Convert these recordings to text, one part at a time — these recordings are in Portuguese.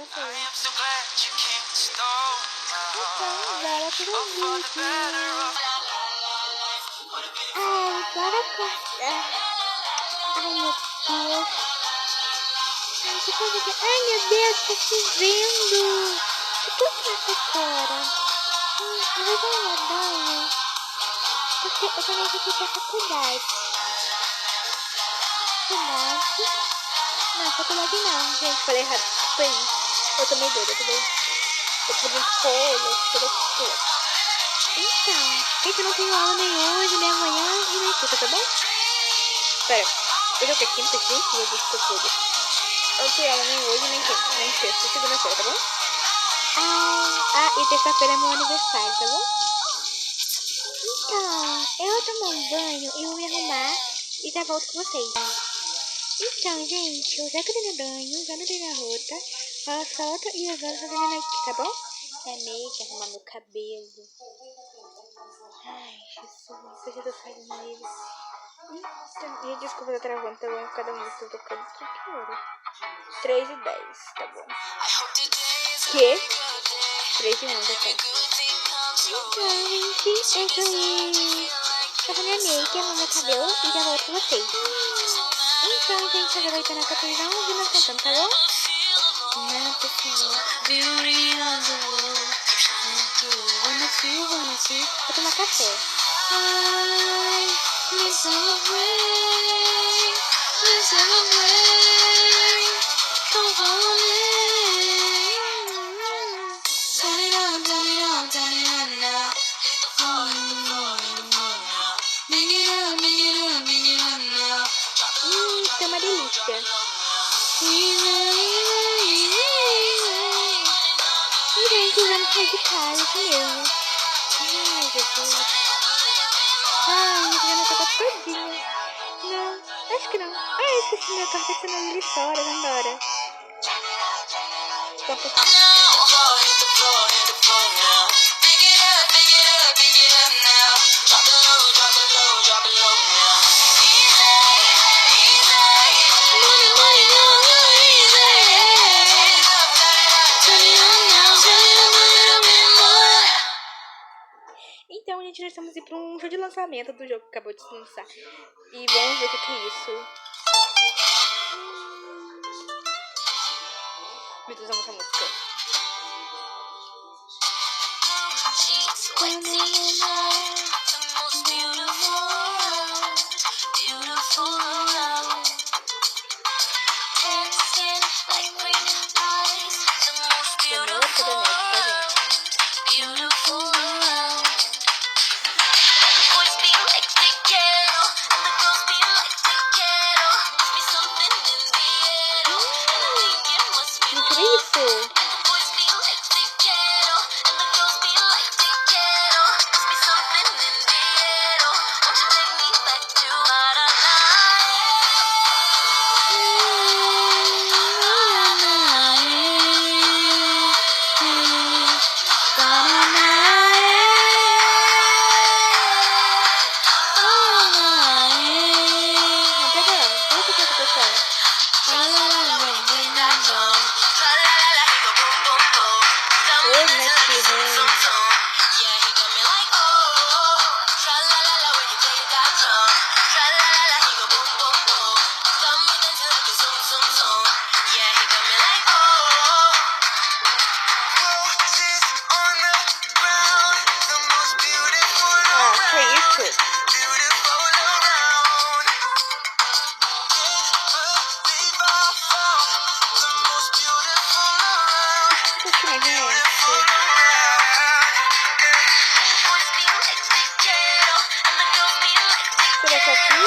Então, eu gostei. Então, bora pro vídeo. Ai, bora cortar. Ai, meu Deus. Ai, que coisa que... Ai, meu Deus, tá chovendo. O que eu faço agora? Eu vou tomar banho. Porque eu também vou pra faculdade. Não, faculdade não, gente. Falei errado. Foi isso. Eu tomei doida, entendeu? Eu tô de cola, toda coisa. Então, gente, eu não tenho aula nem hoje, nem amanhã e nem sexta, tá bom? Pera, hoje é o que? Quinta, gente? Eu disse que eu foda. Eu não tenho aula nem hoje, nem quinta, nem sexta, segunda-feira, tá bom? E terça-feira é meu aniversário, tá bom? Então, eu vou tomar um banho e vou me arrumar e já volto com vocês. Então, gente, eu já dei no banho, já dei na roupa, ela solta e agora eu tô fazendo aqui, tá bom? É make, arrumar meu cabelo. Ai, Jesus, eu já tô fazendo eles. Então, e desculpa, eu tô travando, tá bom? Cada música eu tô tocando. Que hora? 3h10, tá bom. Que? 3h11, tá. Então, gente, eu ganhei. Tô fazendo make, arrumar meu cabelo e já volto com vocês. Então, gente, aproveitando a televisão, ouvindo nós cantando, tá bom? Vou tomar café. Isso é uma delícia. E gente, vamos sair de casa, isso mesmo. Ai, Jesus. Ai, minha criança tá todinha. Não, acho que não. Ai, esqueci minha carta, senão ele chora, vambora. Então, gente, nós estamos indo para um show de lançamento do jogo que acabou de se lançar. E vamos ver o que é isso. Meu Deus, amo essa música. Isso. Será que é aqui?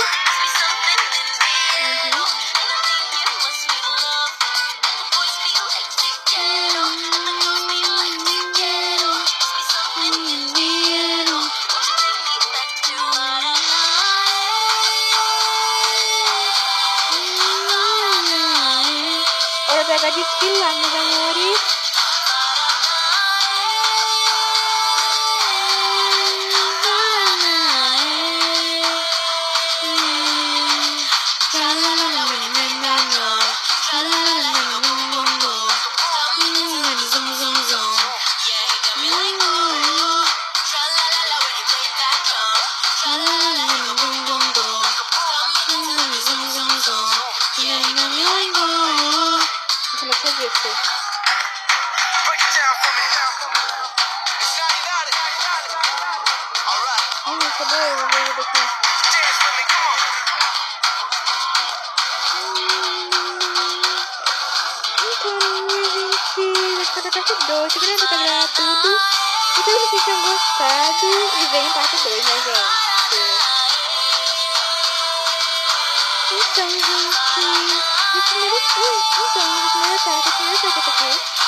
Hora de desfilar, meus amores. La la la la la la la la. disso. Ai, cadê o vídeo daqui? Então, minha gente, essa parte 2, eu queria gravar tudo. Espero que vocês tenham gostado e venham parte 2, né, gente? Então, gente, no primeiro ataque, aqui.